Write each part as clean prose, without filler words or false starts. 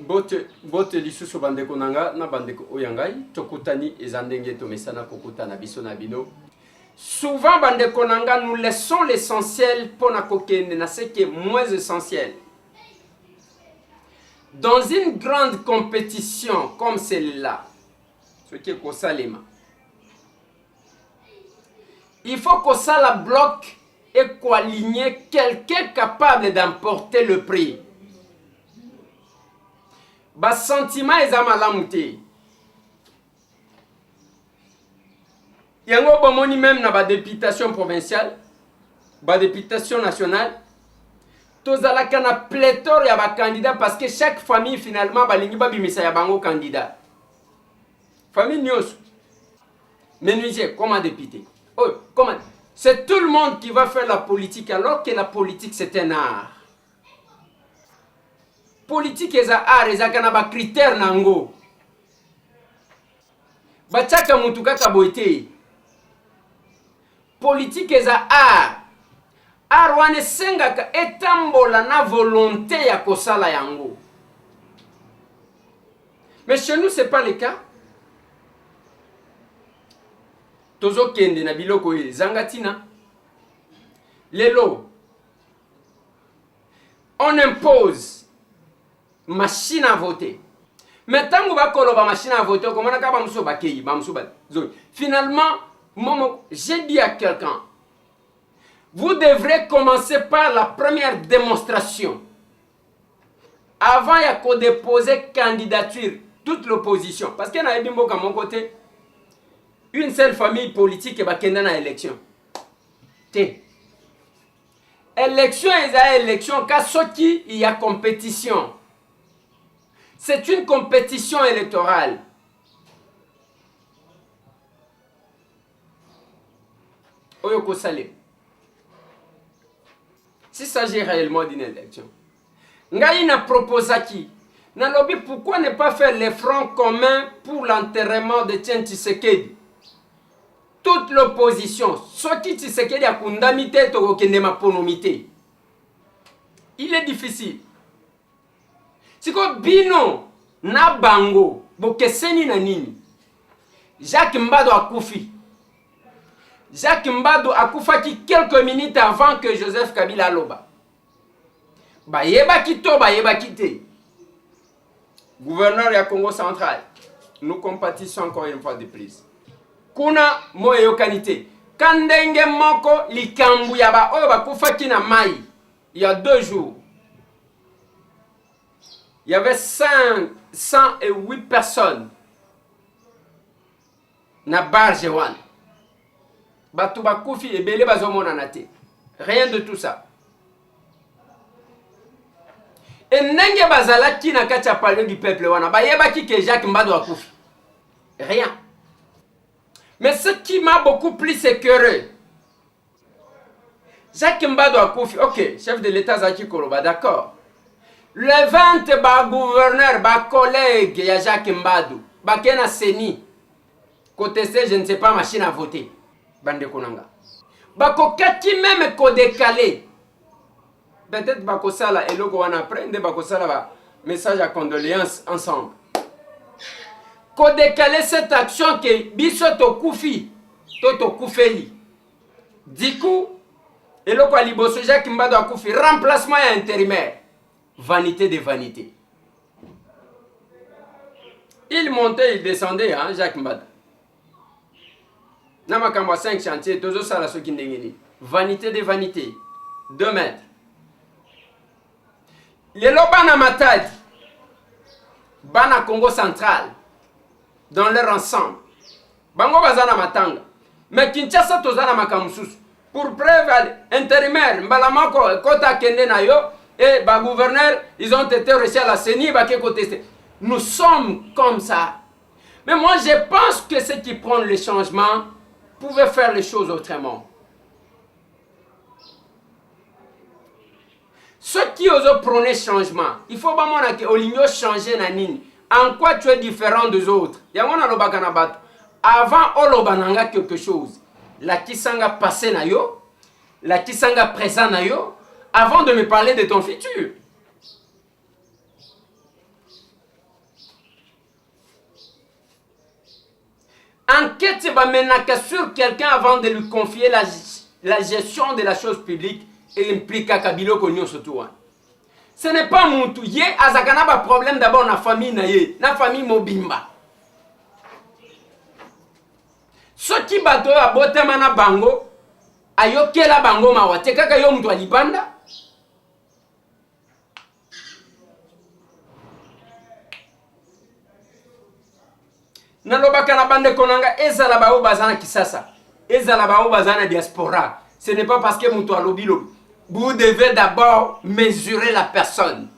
bote lisusu bandeko nanga na bandeko oyangai tokutani ezandenge to mesana kokutana biso na bino. Souvent bandeko nanga nous laissons l'essentiel pour na kokende na ce qui est moins essentiel. Dans une grande compétition comme celle-là, ce qui est Kosalema, il faut que ça la bloque et qu'aligner quelqu'un capable d'emporter le prix. Bas sentiment ezamalamuté. Yango bomoni même na ba députation provinciale, ba députation nationale. Tozalaka na pléthore ya ba candidats parce que chaque famille finalement balingi babimisa ya bango candidat. Famille nyos. Menuisier comme un député. Oh, comment? C'est tout le monde qui va faire la politique alors que la politique c'est un art. Politique est un art, et ça ba critère nango. Bachaka mutuka kaboite. Politique est un art. Art wane sengaka etambola na volonté ya kosala yango. Mais chez nous c'est pas le cas. Tozo kende na biloko zangatina. Lelo. On impose machine à voter. Mais tant que va koloba machine à voter, comment on a ba muso bakei, ba muso ba zoi. Finalement, j'ai dit à quelqu'un, vous devrez commencer par la première démonstration. Avant de déposer candidature, toute l'opposition. Parce qu'il y a un à mon côté, une seule famille politique qui va kenda na élection. Élection et élection, car il y a compétition. C'est une compétition électorale. Oyoko Salé. S'il s'agit réellement d'une élection, Ngaï n'a proposé qui? N'a lobby pourquoi ne pas faire les fronts communs pour l'enterrement de Tien Tshisekedi? Toute l'opposition, ce qui Tshisekedi a condamné Tokokendema ponomité. Il est difficile. Si ko bino na bango bokeseni na nini? Jacques Mbado akufi. Jacques Mbado akufaki quelques minutes avant que Joseph Kabila loba. Bayeba kito, bayeba kite. Gouverneur ya Congo central, nous compatissons encore une fois de plus. Kuna moyo kanite. Kandenge moko likambu ya ba oyo bakufaki na mai. Il y a 2 jours. Il y avait 108 personnes. Na barge wana. Batu bakufi ebele bazomona na te. Rien de tout ça. Et nenge bazalaki na kati ya palais du peuple wana bayebaki que Jacques Mbado akufi. Rien. Mais ce qui m'a beaucoup plus écœuré, Jacques Mbado akufi, ok, chef de l'État Zaki Koloba, d'accord. Le 20 ba gouverneur, ba collègue ya Jacques Mbado, ba kena seni, côté C, je ne sais pas, machine à voter. Bande konanga. Bako kati même ko décalé. Peut-être bako sala et logo wana prendre bako sala ba message à condoléances ensemble. Ko décaler cette action que biso to kufi, to kufeli. Du coup, et logo aliboso Jacques Mbado a kufi remplacement et intérimaire. Vanité de vanité. Il montait, il descendait, hein, Jacques Mbado. Namakamba 5 chantiers, tozo sala soki ndengeni. Vanité de vanité. 2 mètres. Les bana matadi. Bana Congo central. Dans leur ensemble. Bango bazana matanga. Mais Kinshasa tozana makamususu. Pour preuve intérimaire, mbalamako kota kende na yo et ba gouverneur, ils ont été reçus à la CENI baké contesté. Nous sommes comme ça. Mais moi je pense que ceux qui prennent le changement pouvaient faire les choses autrement. Ceux qui osent prôner le changement, il faut pas que Oligno changer nanini. En quoi tu es différent des autres? Avant Olobananga quelque chose. La kisanga passé na yo, la kisanga présent na yo, avant de me parler de ton futur. neti bamenaka sur quelqu'un avant de lui confier la gestion de la chose publique et impliquaka biloko nyonso tu wana. Ce n'est pas muntu ye azaka na problème d'abord na famille na ye, na famille mobimba. Soki bato abotama na bango ayokela bango mawa te kaka yo mtu alibanda. Nalobaka na bande konanga ezala bao bazana kisasa, ezala bao bazana diaspora. Ce n'est pas parce que mtu alobi lobi. Vous devez d'abord mesurer la personne.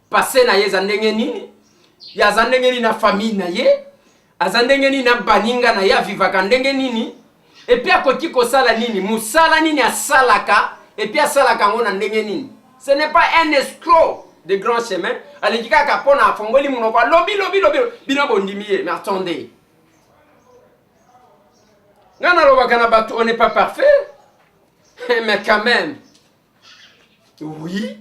Passer na ye zandenge nini, ya zandenge nini na famille na ye, azandenge nini na baninga na ya vivaka ndenge nini, et puis akoti ko sala nini, musala nini asalaka, et puis asalaka ngona ndenge nini. Ce n'est pas un escroc de grand chemin. Alikika kapona afongoli munoko lobi bino bondimiye. Mais attendez. Ngana lobaka na batu, on n'est pas parfait. Mais quand même. Oui.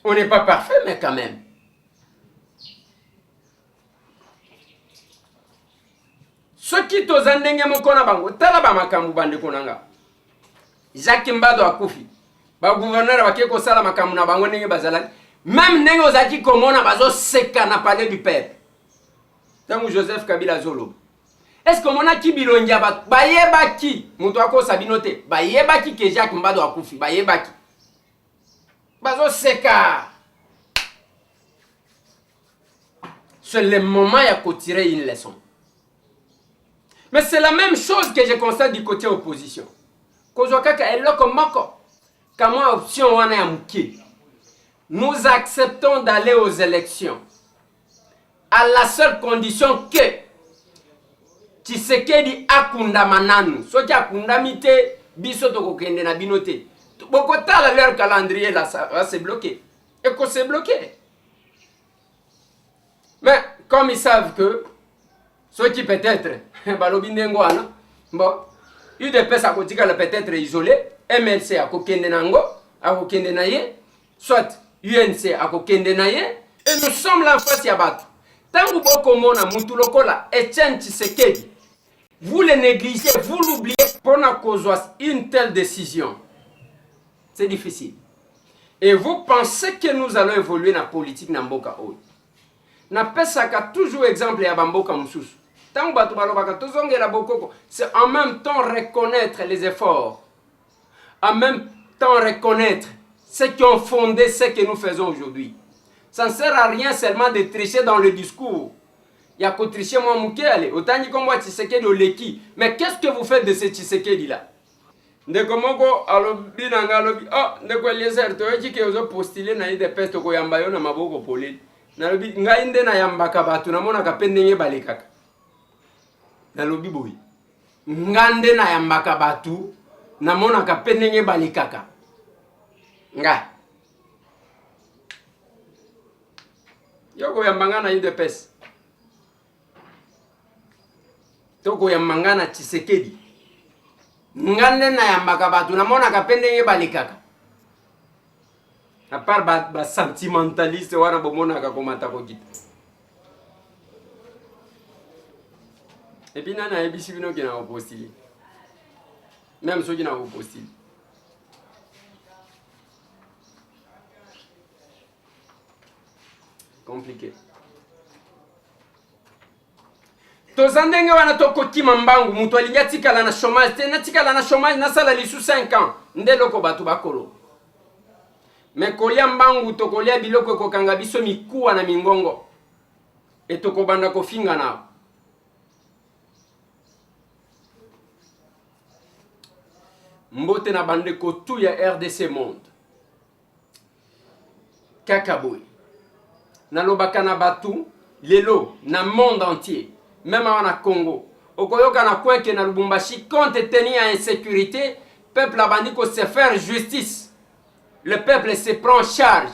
On n'est pas parfait, mais quand même. Ce qui tozandenge mokona bango, tala ba makambu bande konanga. Jacques Mbado akufi. Ba gouverneur bake ko sala makambu na bango ndenge bazalaki. Même ndenge ozaki komona bazo seka na palais du peuple. Tangu Joseph Kabila zolo. Est-ce que mona ki bilongia ba bayebaki mutu akosa binote bayebaki ke Jacques Mbado akufi bayebaki. Bazo seka. C'est le moment ya ko tirer une leçon. Mais c'est la même chose que je constate du côté opposition. Kozwakaka eloko moko. Kama option wana ya muke. Nous acceptons d'aller aux élections à la seule condition que Tshisekedi akunda mananu. Soki akundamite biso tokokende na binote. Bokotala leur calendrier là, ça va se bloquer. Et qu'on s'est bloqué. Mais comme ils savent que ceux qui peut-être balobindengoana, bon, UDPS a peut-être isolé, MLC a kokende nango, a kokende naye, soit UNC a kokende naye, et nous sommes là en face ya batu. Tangu boko mona mutu lokola Etienne Tshisekedi, vous le négligez, vous l'oubliez pour na kozwa une telle décision. C'est difficile. Et vous pensez que nous allons évoluer dans la politique na mboka oyo. Na pesaka toujours exemple ya bamboka mususu. Tangu batu balobaka tozongela bokoko, c'est en même temps reconnaître les efforts. En même temps reconnaître ceux qui ont fondé ce que nous faisons aujourd'hui. Ça ne sert à rien seulement de tricher dans le discours. Il y a qu'au tricher moi mouké, autant comme moi Tshisekedi oleki. Mais qu'est-ce que vous faites de ce Tshisekedi là? Ndeko moko alobi nanga alobi ndeko Eliezer toyeki ke ozo postuler na ide peste ko yamba yo na maboko poleli. Nalobi ngai nde na yambaka batu namona ka pendenge balekaka. Nalobi boyi. Ngande na yambaka batu namona ka pendenge balekaka. Nga. Yoko yambanga na ide peste. Toko yambanga na Tshisekedi. Ngande na yambaka batu namona ka pendenge balekaka. À part ba sentimentaliste wana bomona ka komata ko kita. Et puis nana ebisi bino ki na opostili. Même ceux qui na opostili. Compliqué. Tozandenge wana tokotima mbangu mutu alinga tikala na chômage te na tikala na chômage na sala lisu 5 ans ndeloko batu bakolo. Mais kolia mbangu tokolia biloko kokanga biso mikuwa na mingongo et tokobanda kofinga na. Mbote na bande kotu ya RDC Monde. Kakaboy. Na lobaka na batu lelo na monde entier. Même en Congo. Okoyoka na kwenke na Lubumbashi, compte tenu à insécurité, peuple a bandi ko se faire justice. Le peuple se prend en charge.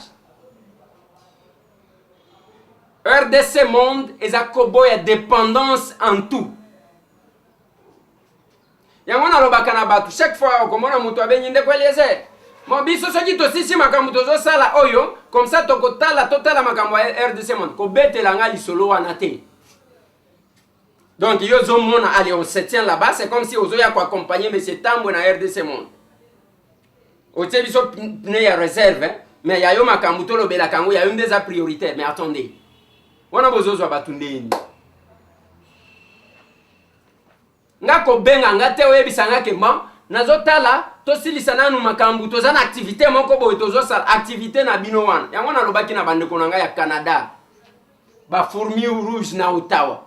RDC Monde et Zakoboy dépendance en tout. Yangona lobaka na batu chaque fois okomona mutu abenyi ndeko Eliezer. Mo biso soki tosisi makambo tozo sala oyo comme ça tokotala totala makambo ya RDC Monde ko betela nga lisolo wana te. Donc, yo mona allez, on se tient là-bas, c'est comme si ozo ya ko accompagner M. Tambwe na RDC Monde. Otie biso pne ya réserve, hein? Mais ya yo makambu to lobela kango ya une des prioritaires, mais attendez. Wana bozo zo batundeni. Nga ko benga nga te oyebisa nga ke ma nazotala tosilisa nanu makambu tozana activité moko boye tozosala activité na bino wana. Yango na lobaki na bandeko na nga ya Canada. Ba fourmi rouge na Ottawa.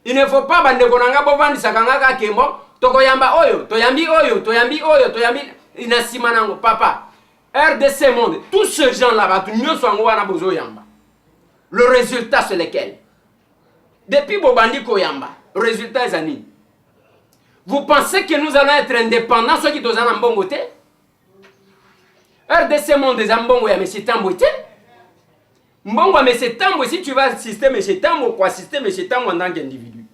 Il ne faut pas bande konanga bovandisa kanga kembo tokoyamba oyo toyambi oyo toyambi oyo toyambi inasima nango papa RDC Monde tous ces gens là batu nyonso ngo wana bozo yamba. Le résultat c'est lequel? Depuis bobandi koyamba le résultat est ani. Vous pensez que nous allons être indépendants ceux qui tozana mbongo te? RDC Monde des mbongo ya monsieur Tambwe te? Mbongo mais c'est Tambwe si tu vas assister monsieur Tambwe quoi assister monsieur Tambwe en tant qu'individu.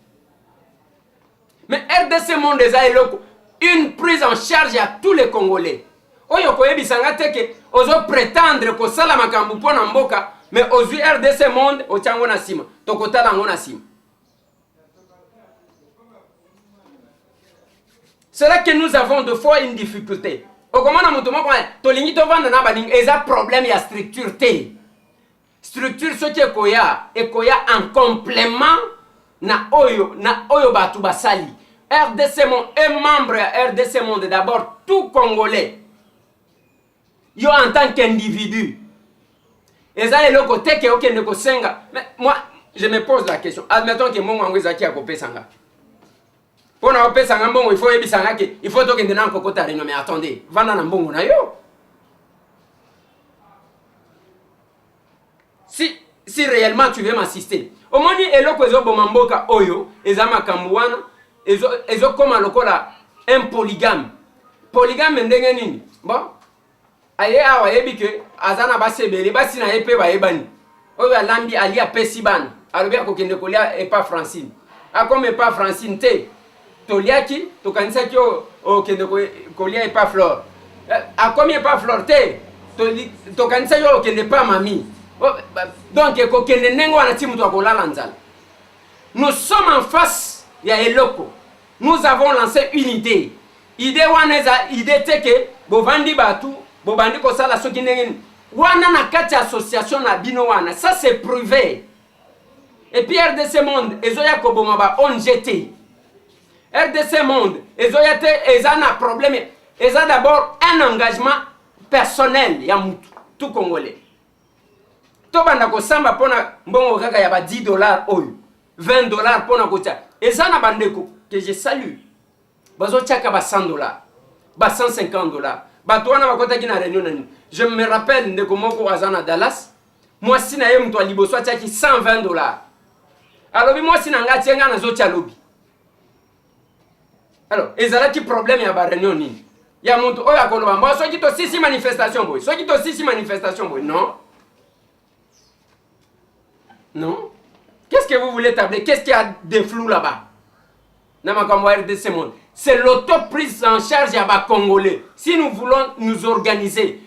Mais RDC Monde des eloko une prise en charge à tous les Congolais. Oyo koyebisanga te ke ozo prétendre ko sala makambu pona mboka mais ozui RDC Monde o chango na sima tokotala ngo na sima. C'est là que nous avons de fois une difficulté. Okomana mutu moko tolingi to vanda na baning eza problème ya structure te. Structure ce qui est koya en complément na oyo batu basali. RDC Monde est membre à RDC Monde d'abord tout Congolais. Yo en tant qu'individu. Et ça est le côté que ok ne kosenga. Mais moi je me pose la question. Admettons que mon ngwe zaki akopé sanga. Pour na opé sanga mbongo il faut ebisanga ke il faut to kende na kokota réunion mais attendez, vanda na mbongo na yo. Si réellement tu veux m'assister. Au moins eloko ezo bomamboka oyo ezama kamwana ezo koma lokola un polygame. Polygame ndenge nini? Bon. Aye awa yebi ke azana basebele basi na yepe ba yebani. Oyo alambi ali apesi bana. Alobi akokende kolia epa Francine. Akome epa Francine te. Toliaki to kanisa ki o kende kolia epa Flore. Akomi epa Flore te. To kanisa yo kende pa mami. Donc, nous sommes en face de Eloko. Nous avons lancé une idée. Idée que Bovandi Batu, Bobandi Kosala Sokineng, Wana na kati association na bino wana. Ça c'est privé. Et puis RDC Monde, Ezoya Kobomaba, on jeté. RDC Monde, Ezoya te, Ezana problème. Eza d'abord un engagement personnel, Yamutu, tout Congolais. Tobanda ko samba pona mbongo kaka ya ba $10 oyo 20 pona kotia ezana bandeko que je salue bazo chaka ba $100 ba $150 bato wana bakota kina réunion nani je me rappelle ndeko moko azana Dallas moi sina ye mto liboso chaki $120 alobi moi sina ngati nga na zo tia lobi alors ezala ki problème ya ba réunion nini ya mtu oyo akoloba mbo so kito sisi manifestation boy so kito sisi manifestation boy non. Non. Qu'est-ce que vous voulez tabler? Qu'est-ce qu'il y a de flou là-bas? C'est l'autoprise en charge à Congolais. Si nous voulons nous organiser,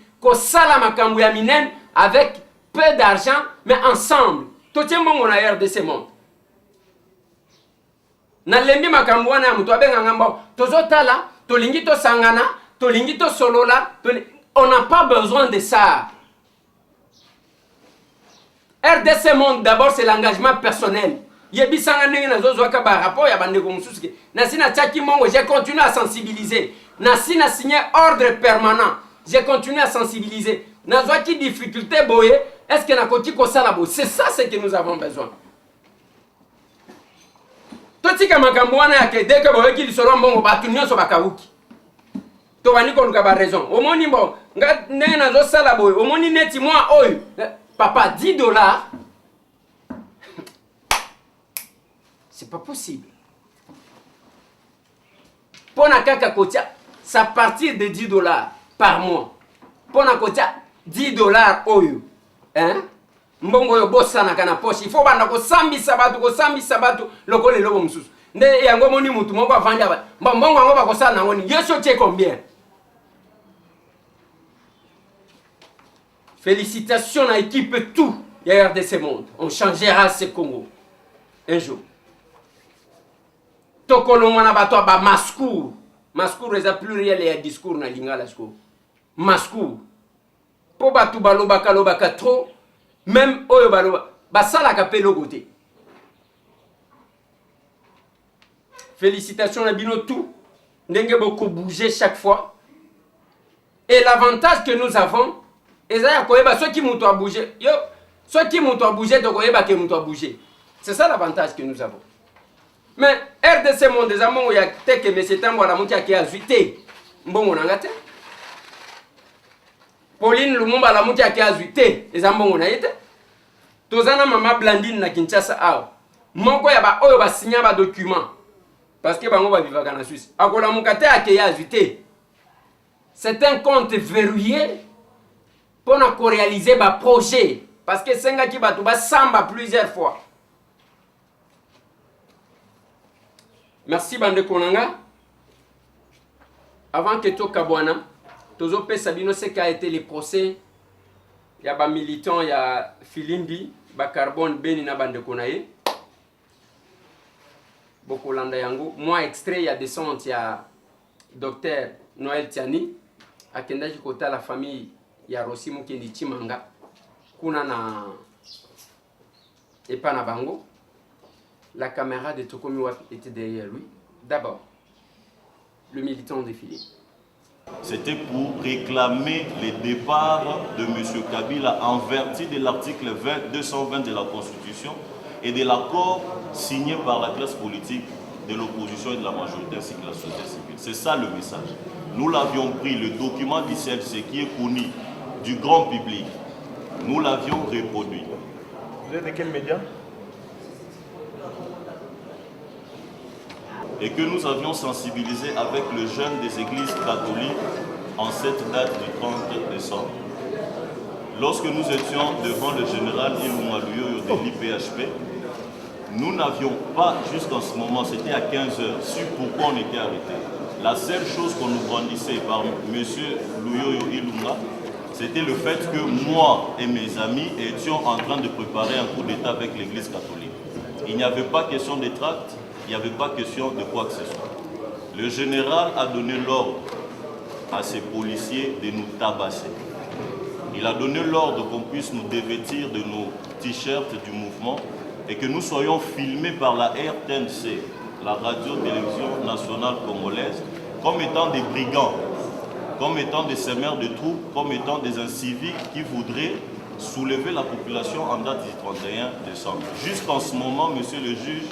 avec peu d'argent, mais ensemble. Tout le monde a RDC Monde. Nalembi makambwana mutu abenga ngambo. Tozotala, tolingi to sangana, tolingi to solola, on n'a pas besoin de ça. RDC Monde d'abord c'est l'engagement personnel. Yebi sangane na zozo ka ba rapport ya bandeko mususuke. Nasina tchaki mongo, j'ai continué à sensibiliser. Nasina signé ordre permanent. J'ai continué à sensibiliser. Nazwaki difficulté boye, est-ce que na koti ko sala bo? C'est ça ce que nous avons besoin. Totika makambo wana ya ke dès que boye ki lisolo mbongo batu nyonso bakawuki. To bani ko luka ba raison. Omoni mbo nga ne na zo sala boye. Omoni neti moi oyo. Papa, $10, c'est pas possible. Pour na kaka kotia, ça partir de $10 par mois. Pour na kotia, $10 oyo. Hein? Mbongo yo bossa na kana poche. Il faut banda ko sambi sabatu, lokole lobo msusu. Nde yango moni mutu moko avanja ba. Mbongo ngo ba ko sala na ngoni. Yeso che combien? Félicitations à l'équipe tout, il y a RDC Monde. On changera ce Congo. Un jour. tokolongwana bato ba mascour. Mascour eza pluriel ya discours na lingala sko. Mascour. Po bato balobaka trop, même oyo baloba basalaka pe logote. Félicitations à bino tout. Ndenge beaucoup bouger chaque fois. Et l'avantage que nous avons, ceux qui m'ont bougé, ceux qui m'ont bougé, c'est ça l'avantage que nous avons. Mais RDC monde des amants, il y a que M. Tambo la montia qui a zuité. Bon, on a gâté. Pauline Lumumba la montia qui a zuité. Les amants, on a été. Tozana Mama Blandine na Kinshasa a. Moko ya ba oyo ba signer ba document. Parce que bango ba vivaka na Suisse. Akola mukate ake a zuité. C'est un compte verrouillé pour réaliser un projet. Parce que c'est un qui va samba plusieurs fois. Merci Bande Konanga. Avant que tu Kabwana, Tozo Pe Sabino, ce qui a été les procès. Il y a des militants, il y a Filimbi, Carbone, Benina Bande Konaye. Bokolanda Yango. Moi, extrait, il y a des sons, il y a Docteur Noël Tiani. Akenda kota la famille ya Rosimo Kendi Chimanga kuna na Epana Bango. La caméra de Tokomi Wap était derrière lui. D'abord, le militant défilé. C'était pour réclamer le départ de M. Kabila en vertu de l'article 220 de la Constitution et de l'accord signé par la classe politique de l'opposition et de la majorité ainsi que la société civile. C'est ça le message. Nous l'avions pris, le document du CLC qui est connu du grand public, nous l'avions reproduit. Vous êtes de quel média? Et que nous avions sensibilisé avec le jeune des églises catholiques en cette date du 30 décembre. Lorsque nous étions devant le général Ilunga Luyoyo de l'IPHP, nous n'avions pas, jusqu'en ce moment, c'était à 15 h, su pourquoi on était arrêté. La seule chose qu'on nous brandissait par M. Luyoyo Ilunga, c'était le fait que moi et mes amis étions en train de préparer un coup d'État avec l'Église catholique. Il n'y avait pas question de tracts, il n'y avait pas question de quoi que ce soit. Le général a donné l'ordre à ses policiers de nous tabasser. Il a donné l'ordre qu'on puisse nous dévêtir de nos t-shirts du mouvement et que nous soyons filmés par la RTNC, la radio-télévision nationale congolaise, comme étant des brigands, comme étant des semeurs de troupes, comme étant des inciviques qui voudraient soulever la population en date du 31 décembre. Jusqu'en ce moment, monsieur le juge,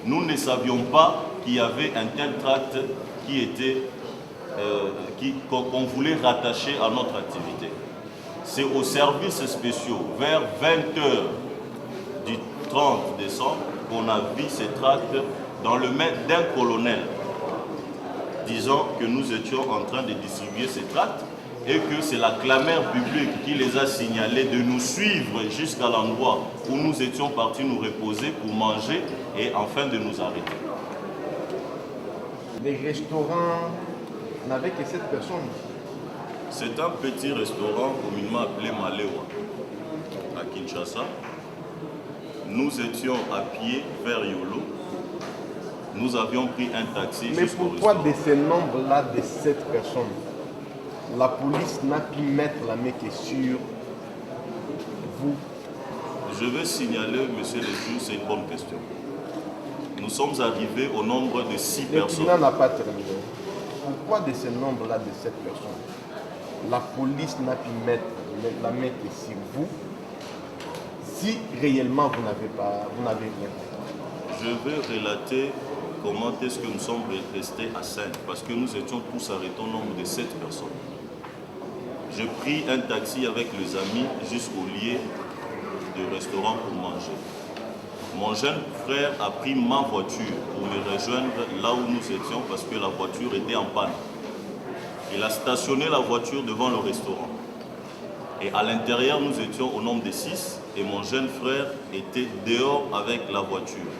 nous ne savions pas qu'il y avait un tel tract qui était, qu'on voulait rattacher à notre activité. C'est aux services spéciaux, vers 20 h du 30 décembre, qu'on a vu ces tracts dans le mail d'un colonel, disant que nous étions en train de distribuer ces tracts et que c'est la clameur publique qui les a signalés de nous suivre jusqu'à l'endroit où nous étions partis nous reposer pour manger et enfin de nous arrêter. Les restaurants n'avaient que 7 personnes. C'est un petit restaurant communément appelé Malewa à Kinshasa. Nous étions à pied vers Yolo. Nous avions pris un taxi. Mais pourquoi de ce nombre-là de 7 personnes, la police n'a pu mettre la main que sur vous? Je vais signaler, monsieur le juge, c'est une bonne question. Nous sommes arrivés au nombre de 6 personnes. Le tribunal n'a pas terminé. Pourquoi de ce nombre-là de 7 personnes, la police n'a pu mettre la main que sur vous, si réellement vous n'avez rien fait? Je vais relater comment est-ce que nous sommes restés à 5, parce que nous étions tous arrêtés au nombre de 7 personnes. J'ai pris un taxi avec les amis jusqu'au lieu du restaurant pour manger. Mon jeune frère a pris ma voiture pour me rejoindre là où nous étions parce que la voiture était en panne. Il a stationné la voiture devant le restaurant. Et à l'intérieur, nous étions au nombre de 6 et mon jeune frère était dehors avec la voiture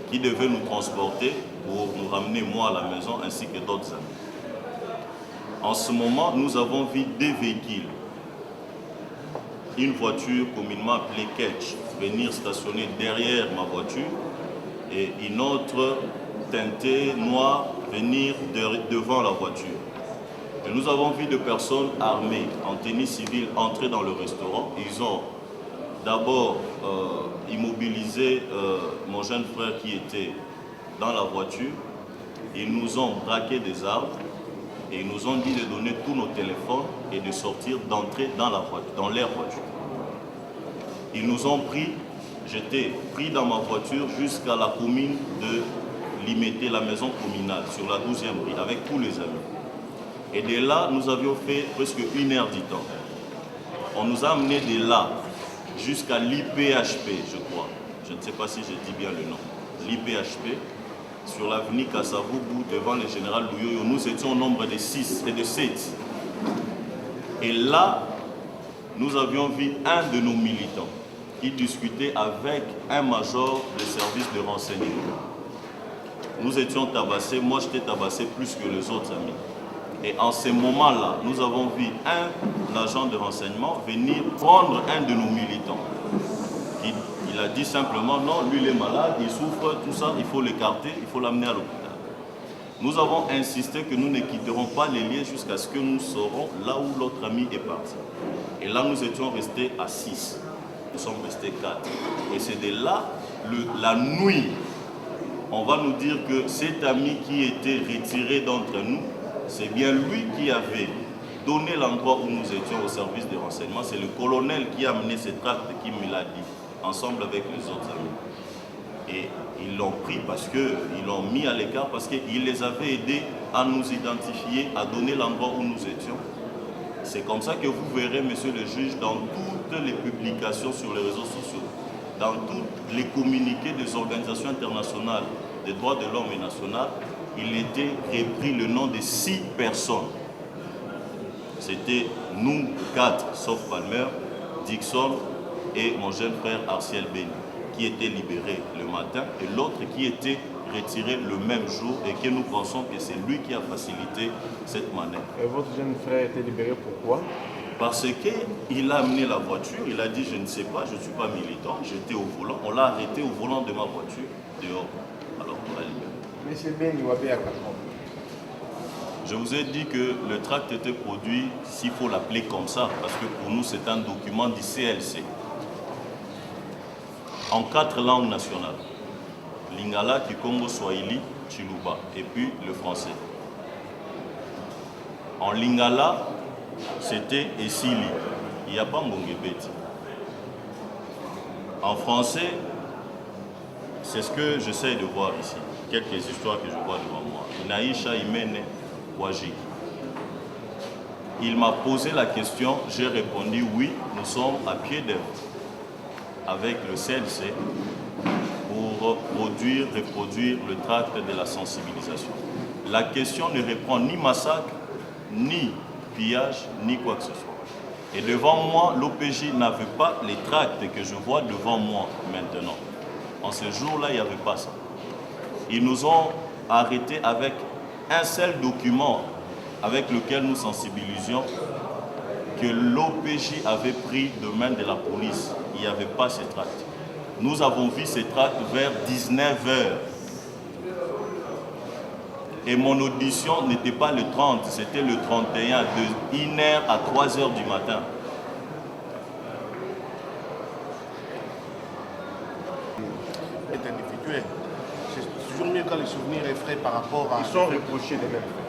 qui devait nous transporter pour nous ramener moi à la maison ainsi que d'autres amis. En ce moment, nous avons vu 2 véhicules. Une voiture communément appelée Ketch venir stationner derrière ma voiture et une autre teintés, noirs, venir devant la voiture. Et nous avons vu des personnes armées en tenue civile entrer dans le restaurant. Ils ont d'abord immobilisé mon jeune frère qui était dans la voiture. Ils nous ont braqué des armes et ils nous ont dit de donner tous nos téléphones et de sortir, d'entrer dans la voiture, dans leur voiture. Ils nous ont pris, j'étais pris dans ma voiture jusqu'à la commune de Limité, la maison communale, sur la 12e rue, avec tous les amis. Et de là, nous avions fait presque 1 heure du temps. On nous a amenés de là jusqu'à l'IPHP, je crois. Je ne sais pas si je dis bien le nom. L'IPHP, sur l'avenue Kassavoubou, devant le général Louyoyo. Nous étions au nombre de 6 et de 7. Et là, nous avions vu un de nos militants qui discutait avec un major de service de renseignement. Nous étions tabassés, moi j'étais tabassé plus que les autres amis. Et en ce moment-là, nous avons vu un agent de renseignement venir prendre un de nos militants. Il a dit simplement, non, lui il est malade, il souffre, tout ça, il faut l'écarter, il faut l'amener à l'hôpital. Nous avons insisté que nous ne quitterons pas les lieux jusqu'à ce que nous saurons là où l'autre ami est parti. Et là, nous étions restés à 6. Nous sommes restés 4. Et c'est de là, la nuit, on va nous dire que cet ami qui était retiré d'entre nous, c'est bien lui qui avait donné l'endroit où nous étions au service de renseignement. C'est le colonel qui a amené ces tracts qui me l'a dit, ensemble avec les autres amis. Et ils l'ont pris parce qu'ils l'ont mis à l'écart, parce qu'il les avait aidés à nous identifier, à donner l'endroit où nous étions. C'est comme ça que vous verrez, monsieur le juge, dans toutes les publications sur les réseaux sociaux, dans tous les communiqués des organisations internationales des droits de l'homme et nationales, il était repris le nom de 6 personnes. C'était nous 4, sauf Palmer, Dixon et mon jeune frère Arciel Beni, qui étaient libérés le matin, et l'autre qui était retiré le même jour, et que nous pensons que c'est lui qui a facilité cette manœuvre. Et votre jeune frère était libéré pourquoi? Parce qu'il a amené la voiture, il a dit je ne sais pas, je ne suis pas militant, j'étais au volant, on l'a arrêté au volant de ma voiture, dehors, alors on l'a libéré. Monsieur Ben Ouabé à Kakon. Je vous ai dit que le tract était produit, s'il faut l'appeler comme ça, parce que pour nous c'est un document du CLC, en 4 langues nationales, Lingala, Kikongo, Swahili, Chiluba, et puis le français. En Lingala, c'était Essili, il n'y a pas Ngongebeti. En français, c'est ce que j'essaie de voir ici, quelques histoires que je vois devant moi. Inaïcha Imene Wajik. Il m'a posé la question, j'ai répondu oui, nous sommes à pied d'œuvre avec le CLC pour reproduire le tract de la sensibilisation. La question ne reprend ni massacre, ni pillage, ni quoi que ce soit. Et devant moi, l'OPJ n'avait pas les tracts que je vois devant moi maintenant. En ce jour-là, il n'y avait pas ça. Ils nous ont arrêtés avec un seul document avec lequel nous sensibilisions que l'OPJ avait pris de main de la police. Il n'y avait pas ces tracts. Nous avons vu ces tracts vers 19h. Et mon audition n'était pas le 30, c'était le 31, de 1h à 3h du matin. C'est individuel. C'est toujours mieux quand les souvenirs est frais par rapport à... Ils sont reprochés les mêmes faits.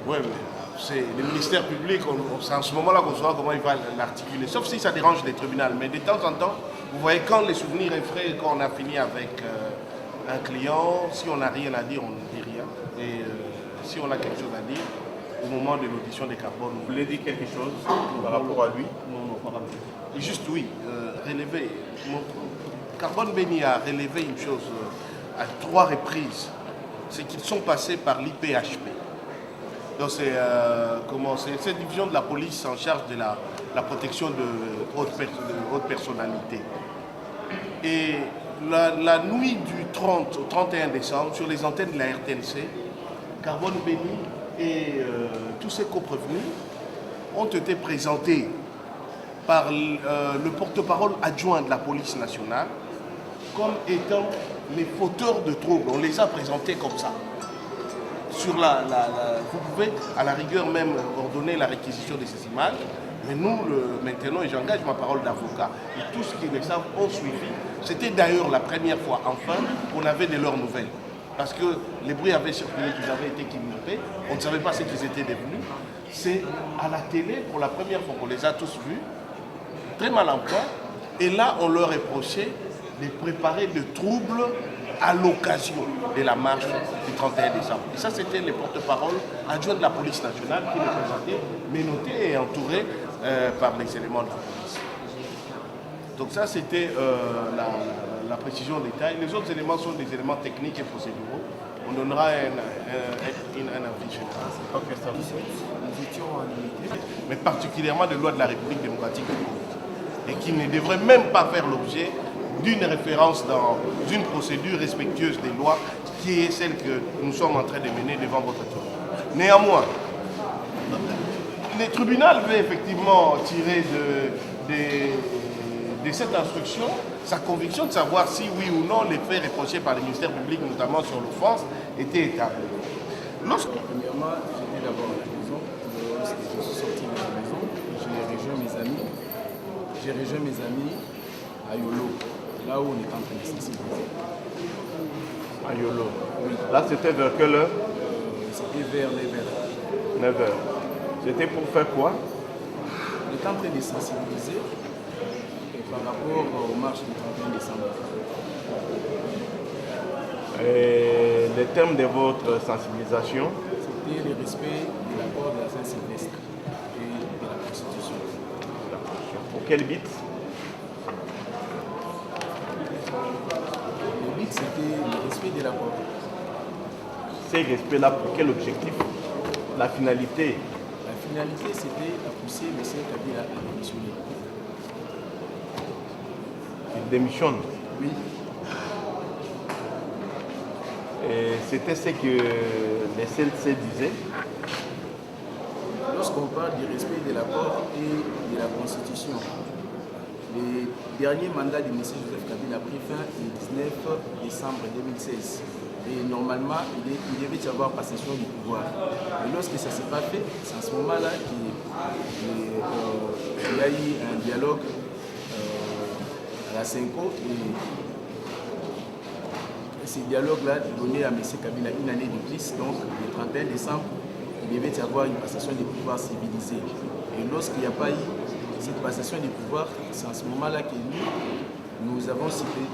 Oui, mais c'est le ministère public, c'est en ce moment-là qu'on saura comment il va l'articuler. Sauf si ça dérange les tribunaux. Mais de temps en temps, vous voyez, quand les souvenirs est frais, quand on a fini avec un client, si on n'a rien à dire, on ne dit rien. Et si on a quelque chose à dire, au moment de l'audition des carbones... Vous voulez dire quelque chose par rapport à lui? Non, pas rapport. Et juste oui, relever. Carbone Beni a relevé une chose à 3 reprises. C'est qu'ils sont passés par l'IPHP. Donc c'est cette division de la police en charge de la protection de haute personnalité. Et la nuit du 30 au 31 décembre, sur les antennes de la RTNC, Carbone Beni et tous ses co-prévenus ont été présentés par le porte-parole adjoint de la police nationale comme étant les fauteurs de troubles. On les a présentés comme ça. Vous pouvez à la rigueur même ordonner la réquisition de ces images, mais nous, maintenant, et j'engage ma parole d'avocat, et tous ceux qui le savent ont suivi. C'était d'ailleurs la première fois, enfin, qu'on avait de leurs nouvelles. Parce que les bruits avaient circulé qu'ils avaient été kidnappés, on ne savait pas ce qu'ils étaient devenus. C'est à la télé, pour la première fois qu'on les a tous vus, très mal en point, et là, on leur reprochait de préparer de troubles à l'occasion de la marche du 31 décembre. Et ça, c'était les porte-parole adjoints de la police nationale qui les présentaient, menottés et entourés par les éléments de la police. Donc ça, c'était la précision des détails. Les autres éléments sont des éléments techniques et procéduraux. On donnera un avis général. Ok, ça. Nous étions en limité, mais particulièrement des lois de la République démocratique du Congo, et qui ne devraient même pas faire l'objet d'une référence dans une procédure respectueuse des lois, qui est celle que nous sommes en train de mener devant votre tribunal. Néanmoins, le tribunal veut effectivement tirer de cette instruction sa conviction de savoir si oui ou non les faits reprochés par le ministère public, notamment sur l'offense, étaient établis. Premièrement, j'étais d'abord à la maison. Lorsque je suis sorti de la maison, j'ai rejoint mes amis à Yolo, là où on est en train de sensibiliser. À Yolo. Oui. Là, c'était vers quelle heure? C'était vers 9h. 9h. C'était pour faire quoi? On est en train de sensibiliser par rapport aux marches du 31 décembre. Et le thème de votre sensibilisation? C'était le respect de l'accord de la Saint-Sylvestre et de la Constitution. Pour quel but? Le but, c'était le respect de l'accord. Ces respects-là, pour quel objectif? La finalité? La finalité, c'était de pousser M. Kabila à démissionner. Il démissionne? Oui. Et c'était ce que les CLC disaient? Lorsqu'on parle du respect de l'accord et de la Constitution, le dernier mandat de M. Joseph Kabila a pris fin le 19 décembre 2016. Et normalement, il devait y avoir passation du pouvoir. Et lorsque ça ne s'est pas fait, c'est à ce moment-là qu'il y a eu un dialogue à la Cinco. Et ce dialogue-là donnait à M. Kabila une année de plus. Donc, le 31 décembre, il devait y avoir une passation du pouvoir civilisée. Et lorsqu'il n'y a pas eu cette passation du pouvoir, c'est à ce moment-là que nous avons soutenu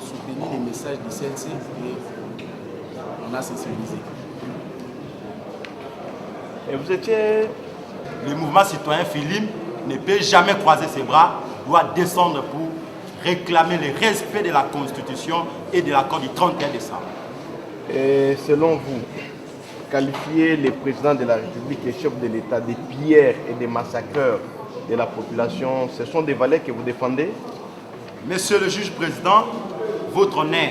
les messages du CNC et on a sensibilisé. Et vous étiez... Le mouvement citoyen Philippe ne peut jamais croiser ses bras, doit descendre pour réclamer le respect de la Constitution et de l'accord du 31 décembre. Et selon vous, qualifier les présidents de la République et chefs de l'État des pilleurs et des massacreurs de la population, ce sont des valeurs que vous défendez? Monsieur le juge président, votre honneur,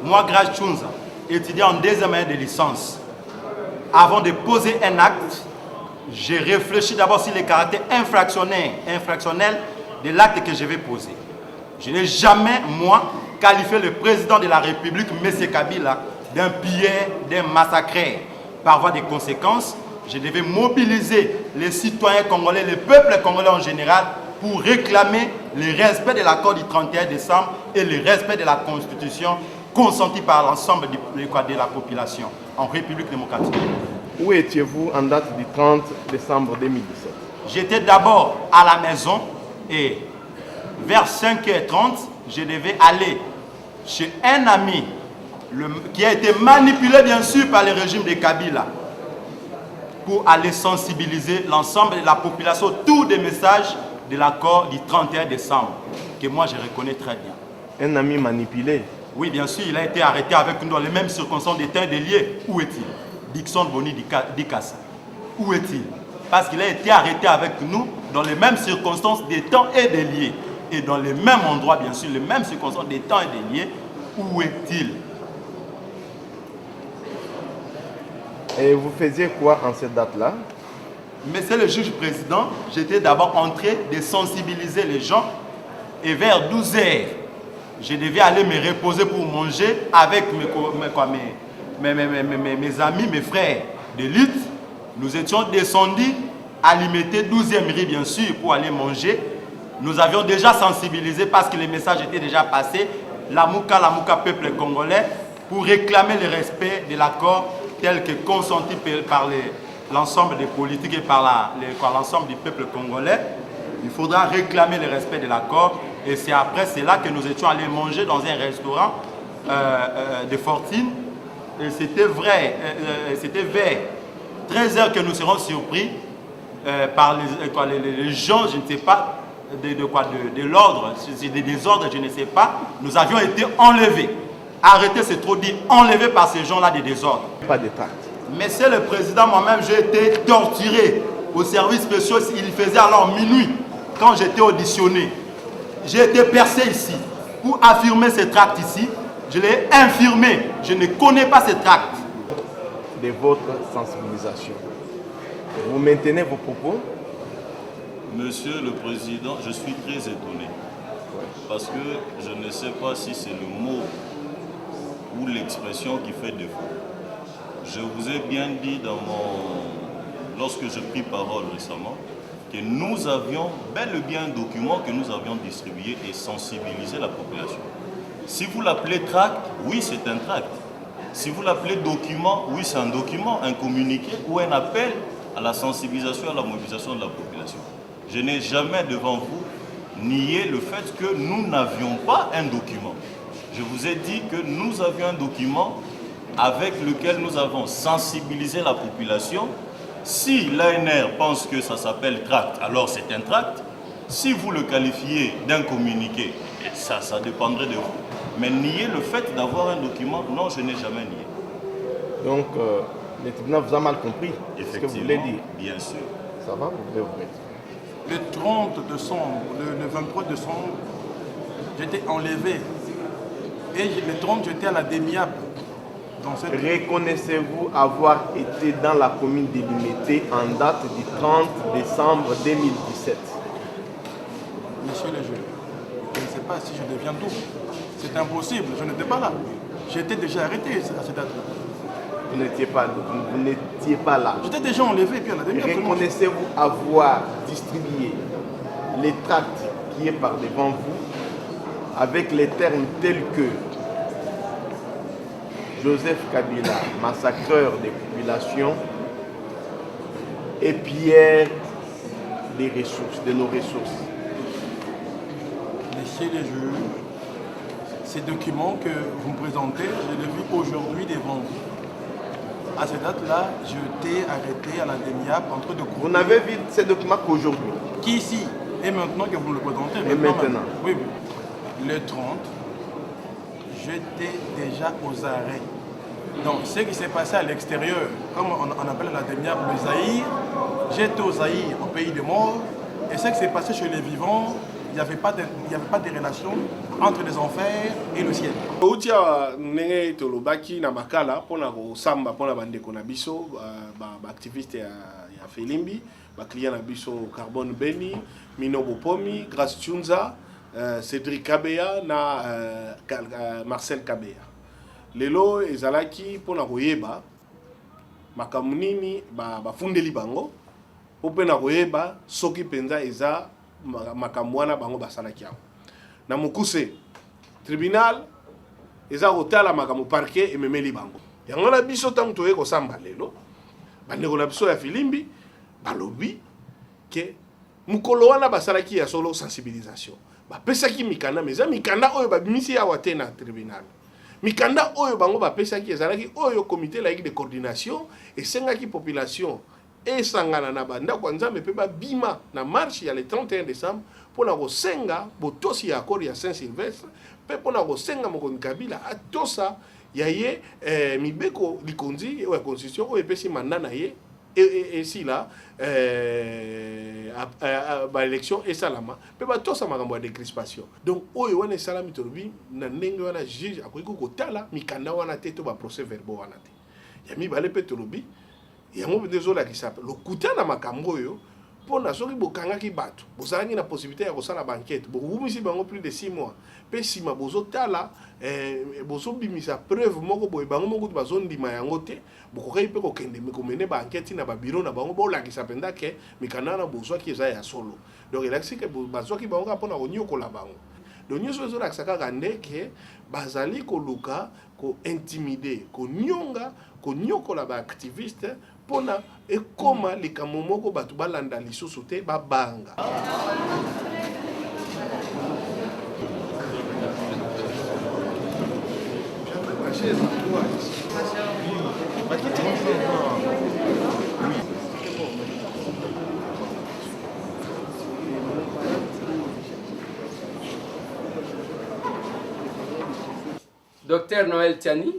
moi, Grâce Chunza, étudiant en deuxième année de licence, avant de poser un acte, j'ai réfléchi d'abord sur les caractères infractionnels de l'acte que je vais poser. Je n'ai jamais, moi, qualifié le président de la République, M. Kabila, d'un pilleur, d'un massacreur. Par voie de conséquences, je devais mobiliser les citoyens congolais, le peuple congolais en général, pour réclamer le respect de l'accord du 31 décembre et le respect de la Constitution consenti par l'ensemble de la population en République démocratique. Où étiez-vous en date du 30 décembre 2017? J'étais d'abord à la maison et vers 5h30, je devais aller chez un ami qui a été manipulé bien sûr par le régime de Kabila pour aller sensibiliser l'ensemble de la population autour des messages de l'accord du 31 décembre que moi je reconnais très bien. Un ami manipulé? Oui, bien sûr, il a été arrêté avec nous dans les mêmes circonstances des temps et des lieux. Où est-il? Dixon Boni Dikassa. Où est-il? Parce qu'il a été arrêté avec nous dans les mêmes circonstances des temps et des lieux. Et dans les mêmes endroits, bien sûr, les mêmes circonstances des temps et des lieux. Où est-il? Et vous faisiez quoi en cette date-là? Monsieur le juge président, j'étais d'abord en train de sensibiliser les gens. Et vers 12h, je devais aller me reposer pour manger avec mes amis, mes frères de lutte. Nous étions descendus à limiter 12e rue, bien sûr, pour aller manger. Nous avions déjà sensibilisé parce que les messages étaient déjà passés. La Mouka, peuple congolais, pour réclamer le respect de l'accord tel que consenti par l'ensemble des politiques et par l'ensemble du peuple congolais. Il faudra réclamer le respect de l'accord. Et c'est après cela que nous étions allés manger dans un restaurant de Fortune. Et c'était vrai, c'était vers 13h que nous serons surpris par les gens, je ne sais pas, de l'ordre, des désordres, je ne sais pas. Nous avions été enlevés. Arrêter, c'est trop dit, enlevés par ces gens-là des désordres. Pas de tract. Monsieur le Président, moi-même, j'ai été torturé au service spécial. Il faisait alors minuit quand j'étais auditionné. J'ai été percé ici pour affirmer ces tracts ici. Je l'ai infirmé. Je ne connais pas ces tracts. De votre sensibilisation. Vous maintenez vos propos? Monsieur le Président, je suis très étonné. Parce que je ne sais pas si c'est le mot ou l'expression qui fait défaut. Je vous ai bien dit lorsque j'ai pris parole récemment, que nous avions bel et bien un document que nous avions distribué et sensibilisé la population. Si vous l'appelez tract, oui c'est un tract. Si vous l'appelez document, oui c'est un document, un communiqué ou un appel à la sensibilisation, à la mobilisation de la population. Je n'ai jamais devant vous nié le fait que nous n'avions pas un document. Je vous ai dit que nous avions un document avec lequel nous avons sensibilisé la population. Si l'ANR pense que ça s'appelle tract, alors c'est un tract. Si vous le qualifiez d'un communiqué, ça dépendrait de vous. Mais nier le fait d'avoir un document, non, je n'ai jamais nié. Donc, le tribunal vous a mal compris ce que vous voulez dire. Bien sûr. Ça va, vous pouvez ouvrir. Le 30 décembre, le 23 décembre, j'étais enlevé. Et le 30, j'étais à la DEMIAP. Reconnaissez-vous avoir été dans la commune de Limité en date du 30 décembre 2017? Monsieur le juge, je ne sais pas si je deviens tout. C'est impossible, je n'étais pas là. J'étais déjà arrêté à cette date-là. Vous n'étiez pas là. J'étais déjà enlevé puis à la DEMIAP. Reconnaissez-vous avoir distribué les tracts qui est par devant vous avec les termes tels que Joseph Kabila, massacreur des populations, et Pierre des ressources, de nos ressources. Messieurs les juges, ces documents que vous me présentez, je les vis aujourd'hui devant vous. À cette date-là, je t'ai arrêté à la DEMIAP entre deux coups. Vous n'avez vu ces documents qu'aujourd'hui? Qui ici? Et maintenant que vous me le présentez? Et maintenant? Oui, oui. Le 30, j'étais déjà aux arrêts. Donc, ce qui s'est passé à l'extérieur, comme on appelle la DEMIAP le Zaïre, j'étais au Zaïre, au pays des morts, et ce qui s'est passé chez les vivants, il n'y avait pas de relation entre les enfers et le ciel. Outia nenge tolobaki na makala pona ko samba pona bandeko na biso ba activiste ya Filimbi, ba client na biso Carbone Beni, Mino Bopomi, Grace Chunza, Cédric Kabea na Marcel Kabea. Lelo ezalaki pona koyeba makambo nini bafundeli bango po pe na koyeba soki penza eza makambo wana bango basalaki yango. Na mokuse tribunal eza kotala makambo parquet ememeli bango. Yango na biso tango toye kosamba lelo bandeko na biso ya Filimbi balobi ke mukolo wana basalaki ya solo sensibilisation. Bapesaki mikanda meza mikanda oyo babimisi awa te na tribunal. Mikanda oyo bango bapesaki ezalaki oyo comité laïque de coordination esengaki population esangana na banda kwa nzambe pe babima na marche ya le 31 décembre pona kosenga botosi ya akori ya Saint-Sylvestre pe pona kosenga mokonzi Kabila atosa ya ye mibeko likonzi ya constitution oyo epesi mandat na ye et là ba élection et salama pe ba tosa makambo ya décrispation. Donc oyo wana salami tolobi na ndenge wana juge akoki kotala mikanda wana te to ba procès verbal wana te. Ya mibale pe tolobi yango ndezo la kisapa lokuta na makambo oyo pona soki bokangaki bato bozalaki na possibilité ya kosala banquete bokobumisi bango plus de 6 mois mpe nsima bozotala bozobimisa preuve moko boye bango moko bazondima yango te bokokei mpe kokende komene banquete na babiro na bango bolakisa mpenza ke mikanda na bozwaki eza ya solo donc elakisi ke bazwaki bango kaka mpona konyokola bango donc nyonso ezolakisa kaka ndeke bazali koluka kointimide konyonga konyokola baactiviste mpona ekoma likambo moko bato balanda lisusu te babanga. Docteur Noël Tiani.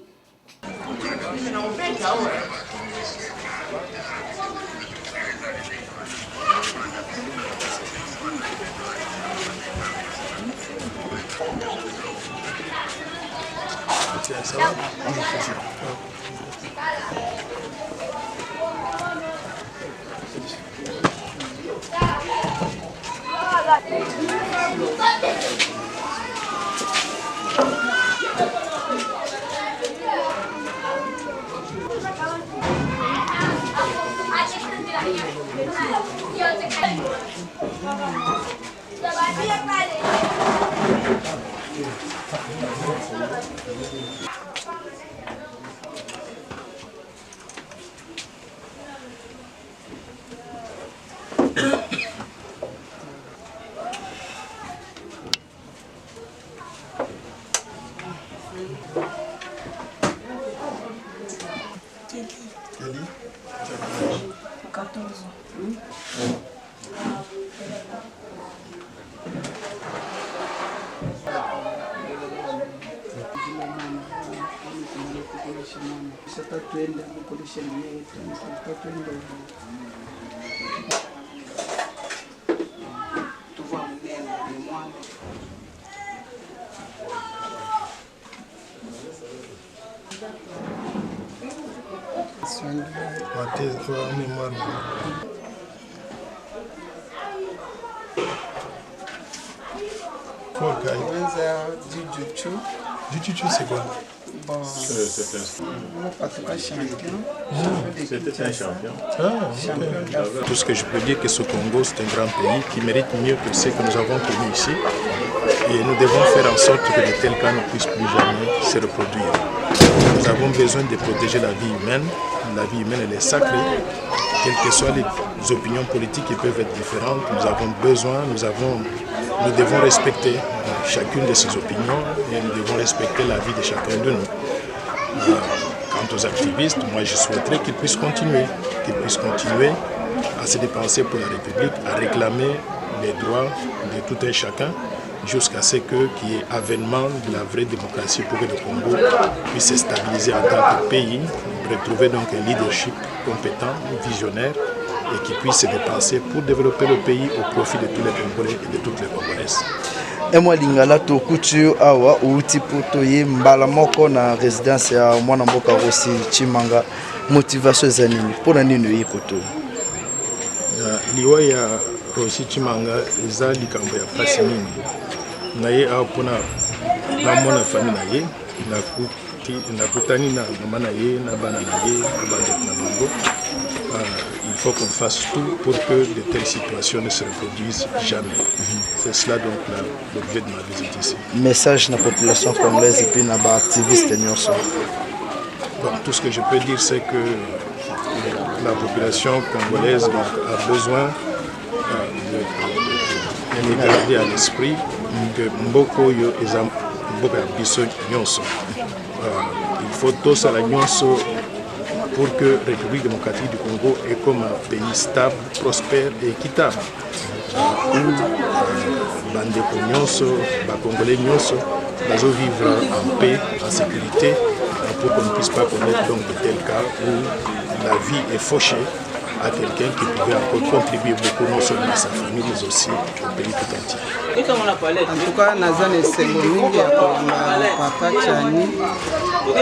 Juju, c'est quoi? Bon, c'était un champion. Tout ce que je peux dire, que ce Congo, c'est un grand pays qui mérite mieux que ce que nous avons connu ici. Et nous devons faire en sorte que de tels cas ne puissent plus jamais se reproduire. Nous avons besoin de protéger la vie humaine. La vie humaine, elle est sacrée. Quelles que soient les opinions politiques qui peuvent être différentes, nous avons besoin, nous devons respecter chacune de ces opinions et nous devons respecter la vie de chacun de nous. Quant aux activistes, moi je souhaiterais qu'ils puissent continuer à se dépenser pour la République, à réclamer les droits de tout un chacun, jusqu'à ce qu'il y ait avènement de la vraie démocratie pour que le Congo puisse se stabiliser en tant que pays, retrouver donc un leadership compétent, visionnaire, et qui puisse se dépenser pour développer le pays au profit de tous les Congolais et de toutes les Congolaises. Et moi lingala to kutu awa uti poto ye mbala moko na résidence ya mwana mboka Rossi Chimanga motivation za nini pona nini ye poto liwa ya Rossi Chimanga eza likambo ya pasi mingi na ye awa pona na mona famille na ye na kutani na mama na ye na bana na ye na bandeko na bango. Il faut qu'on fasse tout pour que de telles situations ne se reproduisent jamais. C'est cela donc l'objet de ma visite ici. Message à la population congolaise et puis à l'activiste. Bon, tout ce que je peux dire, c'est que la population congolaise donc, a besoin de garder à l'esprit que Mboko yo eza Mboka biso nyonso. Il faut tous à la nyonso pour que la République démocratique du Congo est comme un pays stable, prospère et équitable. Bandeko nyonso, Congolais nyonso, doivent vivre en paix, en sécurité, pour qu'on ne puisse pas connaître donc de tels cas où la vie est fauchée à quelqu'un qui pouvait encore contribuer beaucoup non seulement à sa famille mais aussi au pays tout entier. En tout cas, Nazan et Sengomingi, Papa Chani,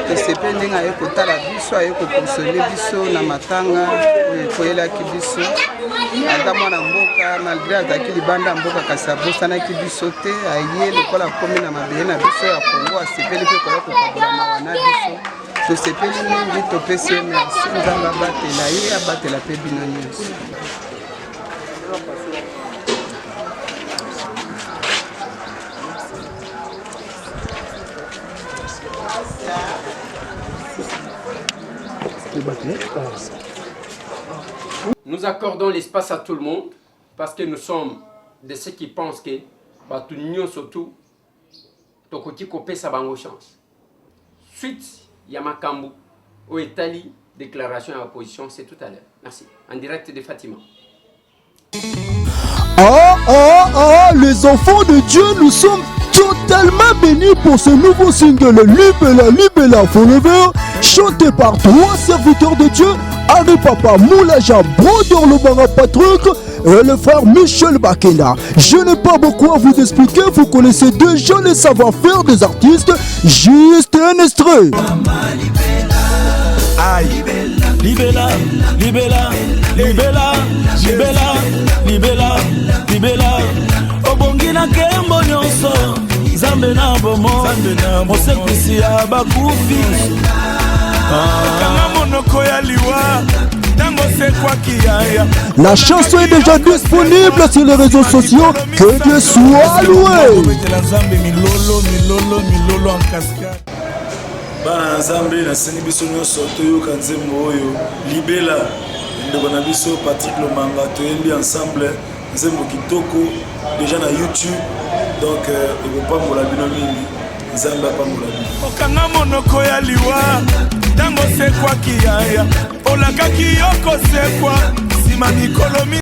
tosepe ndenge aye kotala biso aye kokonsole biso na matanga oyo ekoyelaki biso ata mwana mboka malgré azalaki libanda mboka kasi abosanaki biso te aye lokola akomi na mabele na biso ya Kongo asepeli mpe koya kokabola mawa na biso tosepeli mingi topesi ye merci nzambe abatela ye abatela mpe bino nyonso. Nous accordons l'espace à tout le monde parce que nous sommes de ceux qui pensent que nous surtout tokoti kopesa bango chance. Suite Yamakambu au Italie déclaration à opposition, c'est tout à l'heure. Merci. En direct de Fatima. Les enfants de Dieu, nous sommes totalement bénis pour ce nouveau single Libella, Libella Forever, chanté par 3 serviteurs de Dieu, Harry Papa Moulaja, Brodor Lobara Patrick et le frère Michel Bakena. Je n'ai pas beaucoup à vous expliquer, vous connaissez déjà les savoir-faire des artistes, juste un extrait. Aïe, Libella, Libella, Libella, Libella, Libella, Libella. Obongina kembo nyonso, Zambe na bomo, Mosekisi ya bakufi. Kanga monoko ya liwa, tango se kwa kiyaya. La chanson est déjà disponible sur les réseaux sociaux. Que Dieu soit loué. Milolo en cascade. Bana Nzambe nasengi biso nyonso toyoka nzembo oyo Libella ndeko na biso Patrick Lomanga toyembi ensemble nzembo kitoko déjà na YouTube donc ekopambola bino mingi Nzambe apambola bino okanga monoko ya liwa tango sekwa kiyaya olakaki yoko sekwa sima mikolo